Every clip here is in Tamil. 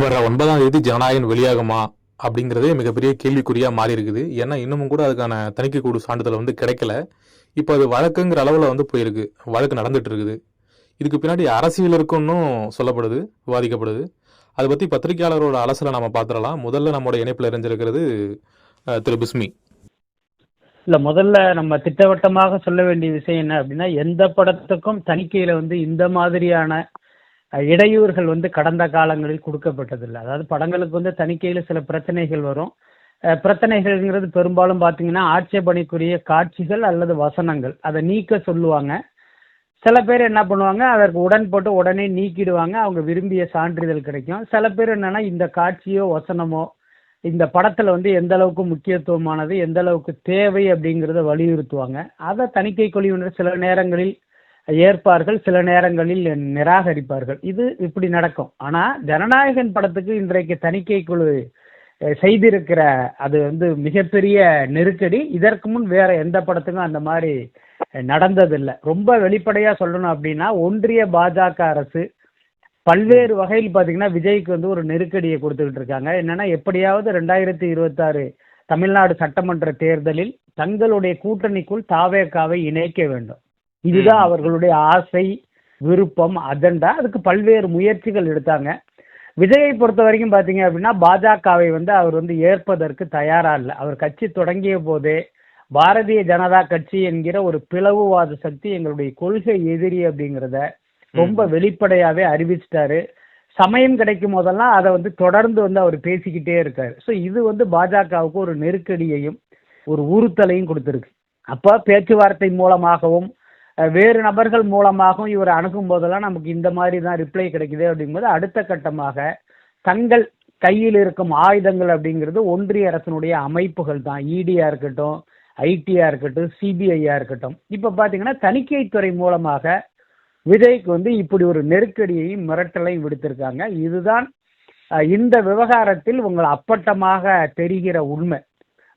வர 9ஆம் தேதி ஜனநாயகன் வெளியாகுமா அப்படிங்கிறதே மிகப்பெரிய கேள்விக்குறியா மாறி இருக்குது. ஏன்னா இன்னமும் கூட அதுக்கான தணிக்கை குழு சான்றிதழ் வந்து கிடைக்கல. இப்போ அது வழக்குங்கிற அளவில் வந்து போயிருக்கு. வழக்கு நடந்துட்டு இருக்குது. இதுக்கு பின்னாடி அரசியல் இருக்குன்னு சொல்லப்படுது, விவாதிக்கப்படுது. அதை பற்றி பத்திரிகையாளரோட அலசலை நம்ம பார்த்துடலாம். முதல்ல நம்மளோட இணைப்பில் இணைஞ்சிருக்கிறது திரு பிஸ்மி. இல்ல, முதல்ல நம்ம திட்டவட்டமாக சொல்ல வேண்டிய விஷயம் என்ன அப்படின்னா, எந்த படத்துக்கும் தணிக்கையில இந்த மாதிரியான இடையூறுகள் கடந்த காலங்களில் கொடுக்கப்பட்டதில்லை. அதாவது படங்களுக்கு தணிக்கையில சில பிரச்சனைகள் வரும். பிரச்சனைகள்ங்கிறது பெரும்பாலும் பார்த்தீங்கன்னா ஆட்சேபனைக்குரிய காட்சிகள் அல்லது வசனங்கள், அதை நீக்க சொல்லுவாங்க. சில பேர் என்ன பண்ணுவாங்க, அதற்கு உடன்பட்டு உடனே நீக்கிடுவாங்க, அவங்க விரும்பிய சான்றிதழ் கிடைக்கும். சில பேர் என்னன்னா, இந்த காட்சியோ வசனமோ இந்த படத்துல எந்த அளவுக்கு முக்கியத்துவமானது, எந்த அளவுக்கு தேவை அப்படிங்கிறத வலியுறுத்துவாங்க. அதை தணிக்கை குழுவினர் சில நேரங்களில் ஏற்பார்கள், சில நேரங்களில் நிராகரிப்பார்கள். இது இப்படி நடக்கும். ஆனா ஜனநாயகன் படத்துக்கு இன்றைக்கு தணிக்கை குழு செய்திருக்கிற அது மிகப்பெரிய நெருக்கடி. இதற்கு முன் வேற எந்த படத்துக்கும் அந்த மாதிரி நடந்ததில்லை. ரொம்ப வெளிப்படையா சொல்லணும் அப்படின்னா, ஒன்றிய பாஜக அரசு பல்வேறு வகையில் பார்த்தீங்கன்னா விஜய்க்கு ஒரு நெருக்கடியை கொடுத்துக்கிட்டு இருக்காங்க. என்னன்னா, எப்படியாவது 2026 தமிழ்நாடு சட்டமன்ற தேர்தலில் தங்களுடைய கூட்டணிக்குள் தாவேகாவை இணைக்க வேண்டும். இதுதான் அவர்களுடைய ஆசை, விருப்பம், அஜெண்டா. அதுக்கு பல்வேறு முயற்சிகள் எடுத்தாங்க. விஜயை பொறுத்த வரைக்கும் பார்த்தீங்க அப்படின்னா, பாஜகவை அவர் ஏற்பதற்கு தயாரா இல்லை. அவர் கட்சி தொடங்கிய போதே பாரதிய ஜனதா கட்சி என்கிற ஒரு பிளவுவாத சக்தி எங்களுடைய கொள்கை எதிரி அப்படிங்கிறத ரொம்ப வெளிப்படையாவே அறிவிச்சிட்டாரு. சமயம் கிடைக்கும் போதெல்லாம் அதை தொடர்ந்து அவர் பேசிக்கிட்டே இருக்காரு. ஸோ இது பாஜகவுக்கு ஒரு நெருக்கடியையும் ஒரு உறுத்தலையும் கொடுத்துருக்கு. அப்போ பேச்சுவார்த்தை மூலமாகவும் வேறு நபர்கள் மூலமாகவும் இவர் அணுகும் போதெல்லாம் நமக்கு இந்த மாதிரி தான் ரிப்ளை கிடைக்குது அப்படிங்கும்போது, அடுத்த கட்டமாக தங்கள் கையில் இருக்கும் ஆயுதங்கள் அப்படிங்கிறது ஒன்றிய அரசினுடைய அமைப்புகள் தான். இடியா இருக்கட்டும், ஐடியா இருக்கட்டும், சிபிஐயா இருக்கட்டும். இப்போ பார்த்தீங்கன்னா தணிக்கைத்துறை மூலமாக விஜய்க்கு இப்படி ஒரு நெருக்கடியையும் மிரட்டலையும் விடுத்திருக்காங்க. இதுதான் இந்த விவகாரத்தில் உங்கள் அப்பட்டமாக தெரிகிற உண்மை.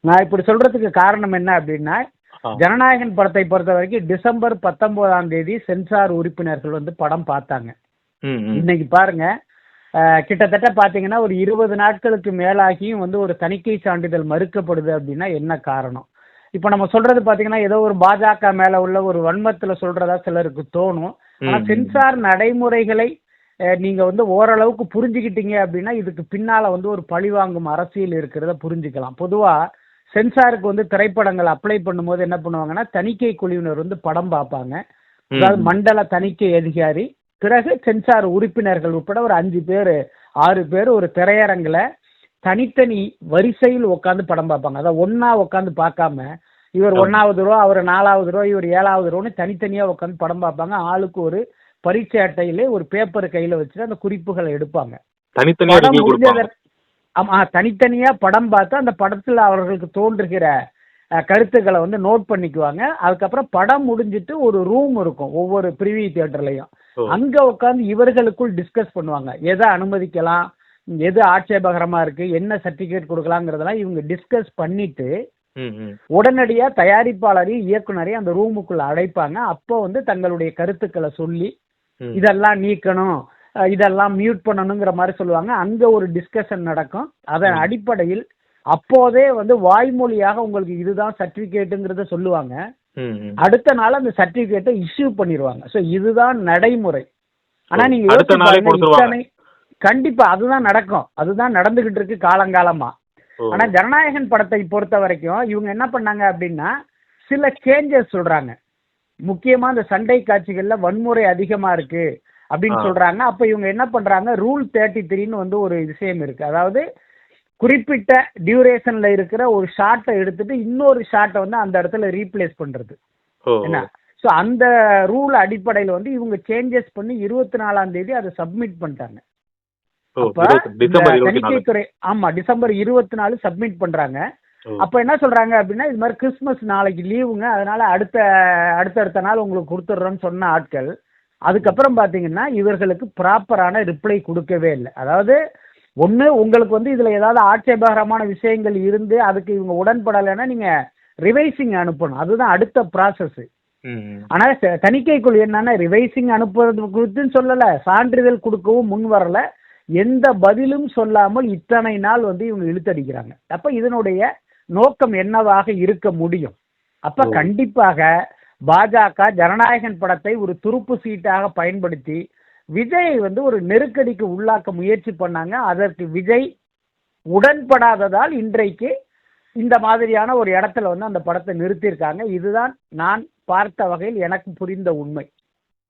நான் இப்படி சொல்றதுக்கு காரணம் என்ன அப்படின்னா, ஜனநாயகன் படத்தை பொறுத்த வரைக்கும் டிசம்பர் 19ஆம் தேதி சென்சார் உறுப்பினர்கள் படம் பார்த்தாங்க. இன்னைக்கு பாருங்க, கிட்டத்தட்ட பாத்தீங்கன்னா ஒரு 20 நாட்களுக்கு மேலாகியும் ஒரு தணிக்கை சான்றிதழ் மறுக்கப்படுது அப்படின்னா என்ன காரணம்? இப்ப நம்ம சொல்றது பாத்தீங்கன்னா ஏதோ ஒரு பாஜக மேல உள்ள ஒரு வன்மத்துல சொல்றதா சிலருக்கு தோணும். ஆனா சென்சார் நடைமுறைகளை நீங்க ஓரளவுக்கு புரிஞ்சுக்கிட்டீங்க அப்படின்னா இதுக்கு பின்னால ஒரு பழிவாங்கும் அரசியல் இருக்கிறத புரிஞ்சுக்கலாம். பொதுவா சென்சாருக்கு திரைப்படங்கள் அப்ளை பண்ணும்போது என்ன பண்ணுவாங்கன்னா, தணிக்கை குழுவினர் படம் பார்ப்பாங்க. அதாவது மண்டல தணிக்கை அதிகாரி, பிறகு சென்சார் உறுப்பினர்கள் உட்பட ஒரு 5 பேர் 6 பேர் ஒரு திரையரங்குல தனித்தனி வரிசையில் உட்காந்து படம் பார்ப்பாங்க. அதாவது ஒன்னா உட்காந்து பார்க்காம, இவர் 1வது ரோ, அவர் 4வது ரோ, இவர் 7வது ரோன்னு தனித்தனியா உட்காந்து படம் பார்ப்பாங்க. ஆளுக்கு ஒரு பரீட்சை அட்டையிலே ஒரு பேப்பர் கையில வச்சுட்டு அந்த குறிப்புகளை எடுப்பாங்க. படம் முடிஞ்சதற்கு தனித்தனியா படம் பார்த்து அந்த படத்துல அவர்களுக்கு தோன்றுகிற கருத்துக்களை நோட் பண்ணிக்குவாங்க. அதுக்கப்புறம் படம் முடிஞ்சிட்டு ஒரு ரூம் இருக்கும் ஒவ்வொரு பிரிவியூ தியேட்டர்லயும். அங்க உட்காந்து இவர்களுக்குள் டிஸ்கஸ் பண்ணுவாங்க. எதை அனுமதிக்கலாம், எது ஆட்சேபகரமா இருக்கு, என்ன சர்டிபிகேட் கொடுக்கலாங்கிறதெல்லாம் இவங்க டிஸ்கஸ் பண்ணிட்டு உடனடியா தயாரிப்பாளரையும் இயக்குனரையும் அந்த ரூமுக்குள்ள அழைப்பாங்க. அப்போ தங்களுடைய கருத்துக்களை சொல்லி இதெல்லாம் நீக்கணும், இதெல்லாம் மியூட் பண்ணணுங்கிற மாதிரி சொல்லுவாங்க. அங்க ஒரு டிஸ்கஷன் நடக்கும். அதன் அடிப்படையில் அப்போதே வாய்மொழியாக உங்களுக்கு இதுதான் சர்டிபிகேட்டுங்கிறத சொல்லுவாங்க. அடுத்த நாள் அந்த சர்டிபிகேட்டை இஷ்யூ பண்ணிடுவாங்க. ஸோ இதுதான் நடைமுறை. ஆனா நீங்க கண்டிப்பா அதுதான் நடக்கும், அதுதான் நடந்துகிட்டு இருக்கு காலங்காலமா. ஆனா ஜனநாயகன் படத்தை பொறுத்த வரைக்கும் இவங்க என்ன பண்ணாங்க அப்படின்னா, சில சேஞ்சஸ் சொல்றாங்க. முக்கியமா இந்த சண்டை காட்சிகள்ல வன்முறை அதிகமா இருக்கு அப்படின்னு சொல்றாங்க. அப்ப இவங்க என்ன பண்றாங்க, ரூல் 33ன்னு ஒரு விஷயம் இருக்கு. அதாவது குறிப்பிட்ட டியூரேஷன்ல இருக்கிற ஒரு ஷாட்டை எடுத்துட்டு இன்னொரு ஷாட்டை அந்த இடத்துல ரீப்ளேஸ் பண்றது என்ன. ஸோ அந்த ரூல் அடிப்படையில் இவங்க சேஞ்சஸ் பண்ணி 24ஆம் தேதி அதை சப்மிட் பண்ணிட்டாங்க. தணிக்கைத்துறை டிசம்பர் 24 சப்மிட் பண்றாங்க. அப்ப என்ன சொல்றாங்க அப்படின்னா, இது மாதிரி கிறிஸ்துமஸ் நாளைக்கு லீவுங்க, அதனால அடுத்தடுத்த நாள் உங்களுக்கு கொடுத்துட்றோன்னு சொன்ன ஆட்கள் அதுக்கப்புறம் பாத்தீங்கன்னா இவர்களுக்கு ப்ராப்பரான ரிப்ளை கொடுக்கவே இல்லை. அதாவது ஒண்ணு உங்களுக்கு இதுல ஏதாவது ஆட்சேபகரமான விஷயங்கள் இருந்து அதுக்கு இவங்க உடன்படலைன்னா நீங்க ரிவைசிங் அனுப்பணும், அதுதான் அடுத்த ப்ராசஸ். ஆனா தணிக்கைக்குள் என்னன்னா ரிவைசிங் அனுப்புறது குறித்துன்னு சொல்லல, சான்றிதழ் கொடுக்கவும் முன் வரல. எந்த பதிலும் சொல்லாமல் இத்தனை நாள் வந்து இவங்க இழுத்தடிக்கிறாங்க. அப்ப இதனுடைய நோக்கம் என்னவாக இருக்க முடியும்? அப்ப கண்டிப்பாக பாஜக ஜனநாயகன் படத்தை ஒரு துருப்பு சீட்டாக பயன்படுத்தி விஜயை வந்து ஒரு நெருக்கடிக்கு உள்ளாக்க முயற்சி பண்ணாங்க. அதற்கு விஜய் உடன்படாததால் இன்றைக்கு இந்த மாதிரியான ஒரு இடத்துல வந்து அந்த படத்தை நிறுத்தியிருக்காங்க. இதுதான் நான் பார்த்த வகையில் எனக்கு புரிந்த உண்மை.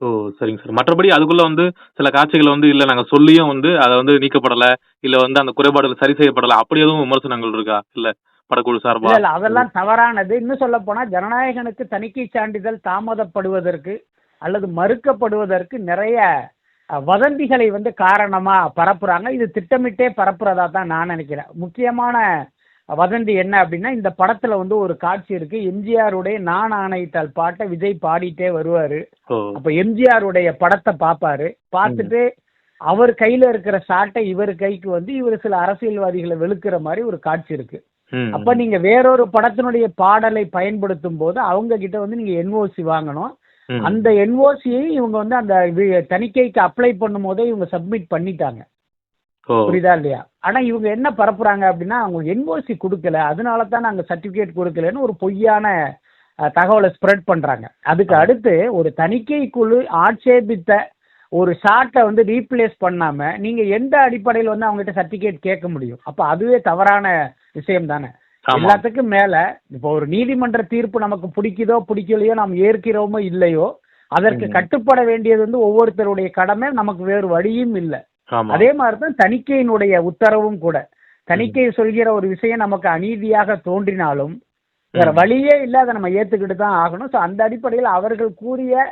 ஓ, சரிங்க சார். மற்றபடி அதுக்குள்ள வந்து சில காட்சிகள் வந்து இல்ல நாங்க சொல்லியும் வந்து அதை வந்து நீக்கப்படல, இல்ல வந்து அந்த குறைபாடுகள் சரி செய்யப்படல, அப்படி எதுவும் விமர்சனங்கள் இருக்கா? இல்ல படக்குழு சார்பா? இல்ல அதெல்லாம் தவறானது. இன்னும் சொல்ல போனா ஜனநாயகனுக்கு தணிக்கை சான்றிதழ் தாமதப்படுவதற்கு அல்லது மறுக்கப்படுவதற்கு நிறைய வதந்திகளை வந்து காரணமா பரப்புறாங்க. இது திட்டமிட்டே பரப்புறதா தான் நான் நினைக்கிறேன். முக்கியமான வதந்தி என்ன அப்படின்னா, இந்த படத்துல வந்து ஒரு காட்சி இருக்கு. எம்ஜிஆருடைய நான் ஆணையிட்டால் பாட்டை விஜய் பாடிட்டே வருவாரு. அப்ப எம்ஜிஆருடைய படத்தை பார்ப்பாரு. பார்த்துட்டு அவர் கையில இருக்கிற சாட்டை இவர் கைக்கு வந்து இவர் சில அரசியல்வாதிகளை வெளுக்கிற மாதிரி ஒரு காட்சி இருக்கு. அப்ப நீங்க வேறொரு படத்தினுடைய பாடலை பயன்படுத்தும் போது அவங்க கிட்ட வந்து நீங்க என்ஓசி வாங்கணும். அந்த என்ஓசியை இவங்க வந்து அந்த தணிக்கைக்கு அப்ளை பண்ணும் போதே இவங்க சப்மிட் பண்ணிட்டாங்க. புரியுதா இல்லையா? ஆனா இவங்க என்ன பரப்புறாங்க அப்படின்னா, அவங்க என்ஓசி கொடுக்கல, அதனால தான் நாங்க சர்டிபிகேட் கொடுக்கலன்னு ஒரு பொய்யான தகவலை ஸ்ப்ரெட் பண்றாங்க. அதுக்கு அடுத்து ஒரு தணிக்கை குழு ஆட்சேபித்த ஒரு ஷாட்டை வந்து ரீப்ளேஸ் பண்ணாம நீங்க எந்த அடிப்படையில் வந்து அவங்க கிட்ட சர்டிபிகேட் கேட்க முடியும்? அப்ப அதுவே தவறான விஷயம் தானே. எல்லாத்துக்கும் மேல இப்போ ஒரு நீதிமன்ற தீர்ப்பு நமக்கு பிடிக்குதோ பிடிக்கலையோ, நாம் ஏற்கிறோமோ இல்லையோ, அதற்கு கட்டுப்பட வேண்டியது வந்து ஒவ்வொருத்தருடைய கடமை. நமக்கு வேறு வழியும் இல்லை. அதே மாதிரிதான் தணிக்கையினுடைய உத்தரவும் கூட. தணிக்கை சொல்கிற ஒரு விஷயம் நமக்கு அநீதியாக தோன்றினாலும் வேற வழியே இல்லை, அதை நம்ம ஏத்துக்கிட்டு தான் ஆகணும். ஸோ அந்த அடிப்படையில் அவர்கள் கூறிய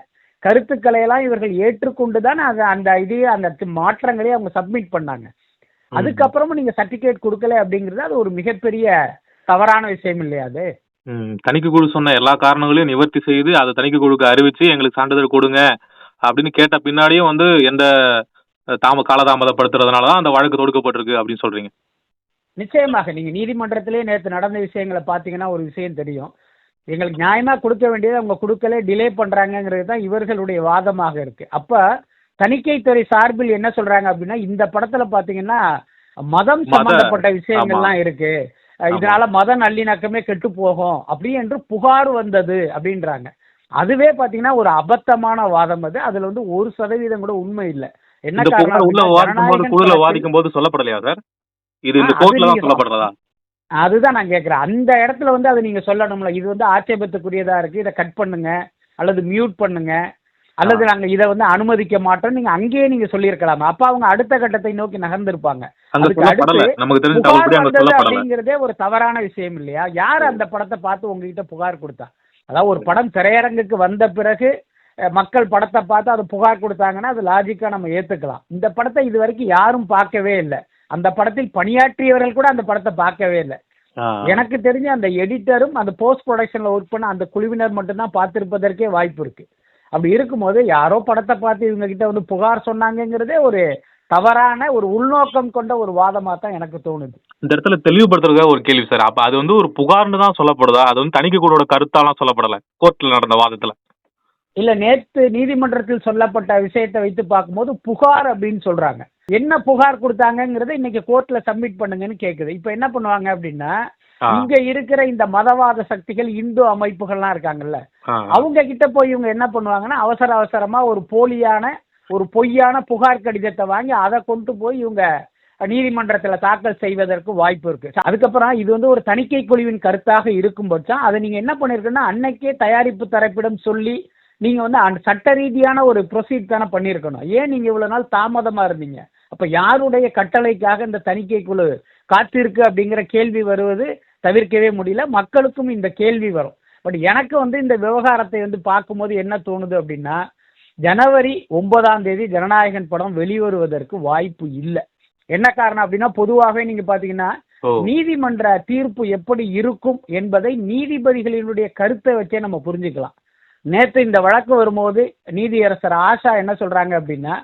கருத்துக்களை எல்லாம் இவர்கள் ஏற்றுக்கொண்டுதான் அந்த இதையே அந்த மாற்றங்களையே அவங்க சப்மிட் பண்ணாங்க. அதுக்கப்புறமும் நீங்க சர்டிபிகேட் கொடுக்கல அப்படிங்கிறது அது ஒரு மிகப்பெரிய தவறான விஷயம் இல்லையா? அது தணிக்கை குழு சொன்ன எல்லா காரணங்களையும் நிவர்த்தி செய்து அதை தணிக்கை குழுக்கு அறிவிச்சு எங்களுக்கு சான்றிதழ் கொடுங்க அப்படின்னு கேட்ட பின்னாடியும் வந்து எந்த காலதாமதப்படுத்துறதுனாலதான் அந்த வழக்கு தொடுக்கப்பட்டிருக்கு அப்படின்னு சொல்றீங்க. நிச்சயமாக நீங்க நீதிமன்றத்திலே நேற்று நடந்த விஷயங்களை பாத்தீங்கன்னா ஒரு விஷயம் தெரியும். எங்களுக்கு நியாயமா கொடுக்க வேண்டியது அவங்க கொடுக்கல, டிலே பண்றாங்கிறது தான் இவர்களுடைய வாதமாக இருக்கு. அப்ப தணிக்கைத்துறை சார்பில் என்ன சொல்றாங்க அப்படின்னா, இந்த படத்துல பாத்தீங்கன்னா மதம் சம்பந்தப்பட்ட விஷயங்கள்லாம் இருக்கு, இதனால மத நல்லிணக்கமே கெட்டு போகும் அப்படி என்று புகார் வந்தது அப்படின்றாங்க. அதுவே பாத்தீங்கன்னா ஒரு அபத்தமான வாதம். அதுல வந்து 1% கூட உண்மை இல்லை. என்ன காரணம் வாதிக்கும் போது சொல்லப்படலையா சார்? இது இந்த கோர்ட்ல தான் சொல்லப்படுறதா? அதுதான் நான் கேட்கிறேன். அந்த இடத்துல வந்து அதை நீங்க சொல்லணும்ல, இது வந்து ஆட்சேபத்துக்குரியதா இருக்கு, இதை கட் பண்ணுங்க அல்லது மியூட் பண்ணுங்க அல்லது நாங்க இதை வந்து அனுமதிக்க மாட்டோம், நீங்க அங்கேயே நீங்க சொல்லியிருக்கலாம். அப்ப அவங்க அடுத்த கட்டத்தை நோக்கி நகர்ந்திருப்பாங்க. அப்படிங்கிறதே ஒரு தவறான விஷயம் இல்லையா? யார் அந்த படத்தை பார்த்து உங்ககிட்ட புகார் கொடுத்தா? அதாவது ஒரு படம் திரையரங்குக்கு வந்த பிறகு மக்கள் படத்தை பார்த்து அது புகார் கொடுத்தாங்கன்னா அது லாஜிக்கா நம்ம ஏத்துக்கலாம். இந்த படத்தை இது வரைக்கும் யாரும் பார்க்கவே இல்லை. அந்த படத்தில் பணியாற்றியவர்கள் கூட அந்த படத்தை பார்க்கவே இல்லை. எனக்கு தெரிஞ்ச அந்த எடிட்டரும் அந்த போஸ்ட் ப்ரொடக்ஷன்ல ஒர்க் பண்ண அந்த குழுவினர் மட்டும்தான் பார்த்திருப்பதற்கே வாய்ப்பு இருக்கு. அப்படி இருக்கும்போது யாரோ படத்தை பார்த்து இவங்க கிட்ட வந்து புகார் சொன்னாங்கிறதே ஒரு தவறான ஒரு உள்நோக்கம் கொண்ட ஒரு வாதமா தான் எனக்கு தோணுது. இந்த இடத்துல தெளிவுபடுத்துறதுக்காக ஒரு கேள்வி சார். அப்ப அது வந்து ஒரு புகார்னு தான் சொல்லப்படுதா? அது வந்து தணிக்கை குழுவோட கருத்தாலாம் சொல்லப்படல கோர்ட்ல நடந்த வாதத்துல? இல்ல, நேற்று நீதிமன்றத்தில் சொல்லப்பட்ட விஷயத்தை வைத்து பார்க்கும்போது புகார் அப்படின்னு சொல்றாங்க. என்ன புகார் கொடுத்தாங்கிறத இன்னைக்கு கோர்ட்ல சப்மிட் பண்ணுங்கன்னு கேக்குது. இப்ப என்ன பண்ணுவாங்க அப்படின்னா, இங்க இருக்கிற இந்த மதவாத சக்திகள் இந்து அமைப்புகள்லாம் இருக்காங்கல்ல, அவங்க கிட்ட போய் இவங்க என்ன பண்ணுவாங்கன்னா அவசர அவசரமா ஒரு பொய்யான புகார் கடிதத்தை வாங்கி அதை கொண்டு போய் இவங்க நீதிமன்றத்துல தாக்கல் செய்வதற்கு வாய்ப்பு இருக்கு. அதுக்கப்புறம் இது வந்து ஒரு தணிக்கை குழுவின் கருத்தாக இருக்கும் பட்சம் அதை நீங்க என்ன பண்ணிருக்கீங்கன்னா அன்னைக்கே தயாரிப்பு தரப்பிடம் சொல்லி நீங்க வந்து அந்த சட்ட ரீதியான ஒரு ப்ரொசீட் தானே பண்ணியிருக்கணும். ஏன் நீங்க இவ்வளவு நாள் தாமதமா இருந்தீங்க? அப்ப யாருடைய கட்டளைக்காக இந்த தணிக்கை குழு காத்திருக்கு அப்படிங்கிற கேள்வி வருவது தவிர்க்கவே முடியல. மக்களுக்கும் இந்த கேள்வி வரும். பட் எனக்கு வந்து இந்த விவகாரத்தை வந்து பார்க்கும்போது என்ன தோணுது அப்படின்னா, ஜனவரி 9 ஜனநாயகன் படம் வெளிவருவதற்கு வாய்ப்பு இல்லை. என்ன காரணம் அப்படின்னா, பொதுவாகவே நீங்க பாத்தீங்கன்னா நீதிமன்ற தீர்ப்பு எப்படி இருக்கும் என்பதை நீதிபதிகளினுடைய கருத்தை வச்சே நம்ம புரிஞ்சுக்கலாம். நேற்று இந்த வழக்கு வரும்போது நீதியரசர் ஆஷா என்ன சொல்றாங்க அப்படின்னா,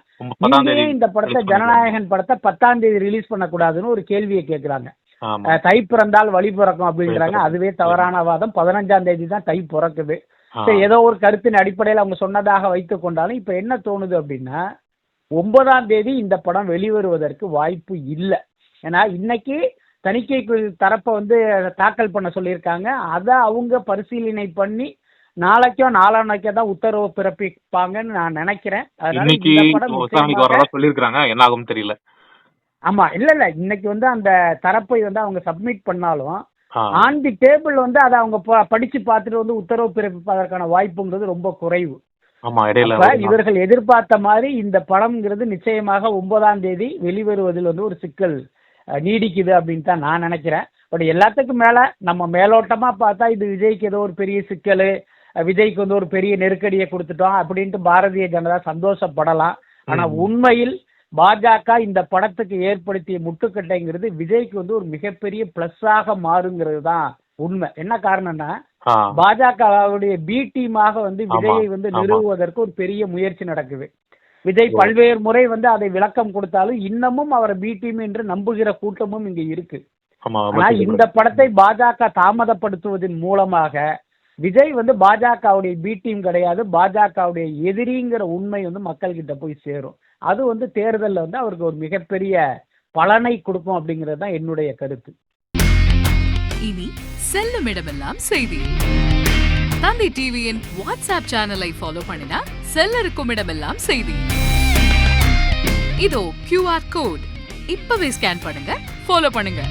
நீங்க இந்த படத்தை ஜனநாயகன் படத்தை 10ஆம் தேதி ரிலீஸ் பண்ணக்கூடாதுன்னு ஒரு கேள்வியை கேட்கிறாங்க. தை பிறந்தால் வழி பிறக்கும் அப்படின்றாங்க. அதுவே தவறான வாதம். 15ஆம் தேதி தான் தை பிறக்குது. ஏதோ ஒரு கருத்தின் அடிப்படையில் அவங்க சொன்னதாக வைத்துக் கொண்டாலும் இப்ப என்ன தோணுது அப்படின்னா, 9ஆம் தேதி இந்த படம் வெளிவருவதற்கு வாய்ப்பு இல்லை. ஏன்னா இன்னைக்கு தணிக்கை தரப்பை வந்து தாக்கல் பண்ண சொல்லியிருக்காங்க. அதை அவங்க பரிசீலனை பண்ணி நாளைக்கோ நாளான்னைக்கோ தான் உத்தரவு பிறப்பிப்பாங்கன்னு நான் நினைக்கிறேன். அதனால இன்னைக்கு இந்த படம் விசாரணைக்கு நிச்சயமாக வரதா சொல்லியிருக்காங்க, என்ன ஆகும் தெரியல. ஆமா இல்ல இன்னைக்கு வந்து அந்த தரப்பை வந்து அவங்க சப்மிட் பண்ணாலும் ஆ, ஆன் தி டேபிள் வந்து அதை அவங்க படிச்சு பார்த்துட்டு வந்து உத்தரவு பிறப்பிப்பதற்கான வாய்ப்புங்கிறது ரொம்ப குறைவு. ஆமா இடையில அப்ப இவர்கள் எதிர்பார்த்த மாதிரி இந்த படம்ங்கிறது நிச்சயமாக 9ஆம் தேதி வெளிவருவதில் வந்து ஒரு சிக்கல் நீடிக்குது அப்படின்னு தான் நான் நினைக்கிறேன். பட் எல்லாத்துக்கும் மேல நம்ம மேலோட்டமா பார்த்தா இது விஜய்க்கு ஏதோ ஒரு பெரிய சிக்கல், விஜய்க்கு வந்து ஒரு பெரிய நெருக்கடியை கொடுத்துட்டோம் அப்படின்ட்டு பாரதிய ஜனதா சந்தோஷப்படலாம். ஆனா உண்மையில் பாஜக இந்த படத்துக்கு ஏற்படுத்திய முட்டுக்கட்டைங்கிறது விஜய்க்கு வந்து ஒரு மிகப்பெரிய பிளஸ்ஸாக மாறுங்கிறது தான் உண்மை. என்ன காரணம்னா ஆ, பாஜகவுடைய பி டீமாக வந்து விஜயை வந்து ஆமா. நிறுவுவதற்கு ஒரு பெரிய முயற்சி நடக்குது. விஜய் பல்வேறு முறை வந்து அதை விளக்கம் கொடுத்தாலும் இன்னமும் அவரை பி டீம் என்று நம்புகிற கூட்டமும் இங்க இருக்கு. ஆமா ஆனா இந்த படத்தை பாஜக தாமதப்படுத்துவதன் மூலமாக விஜய் வந்து பாஜகவுடைய பி டீம் கிடையாது, பாஜகவுடைய எதிரிங்கிற உண்மை வந்து மக்கள் கிட்ட போய் சேரும். அது வந்து தேர்தலில் வந்து அவருக்கு ஒரு மிகப்பெரிய பலனை கொடுக்கும் அப்படிங்கிறது தான் என்னுடைய கருத்து. இனி செல்லும் இடமெல்லாம் செய்தி. தந்தி டிவியின் வாட்ஸ்அப் சேனலை ஃபாலோ பண்ணினா செல்ல இருக்கும் இடமெல்லாம் செய்தி. இதோ QR கோட், இப்பவே ஸ்கேன் பண்ணுங்க, ஃபாலோ பண்ணுங்க.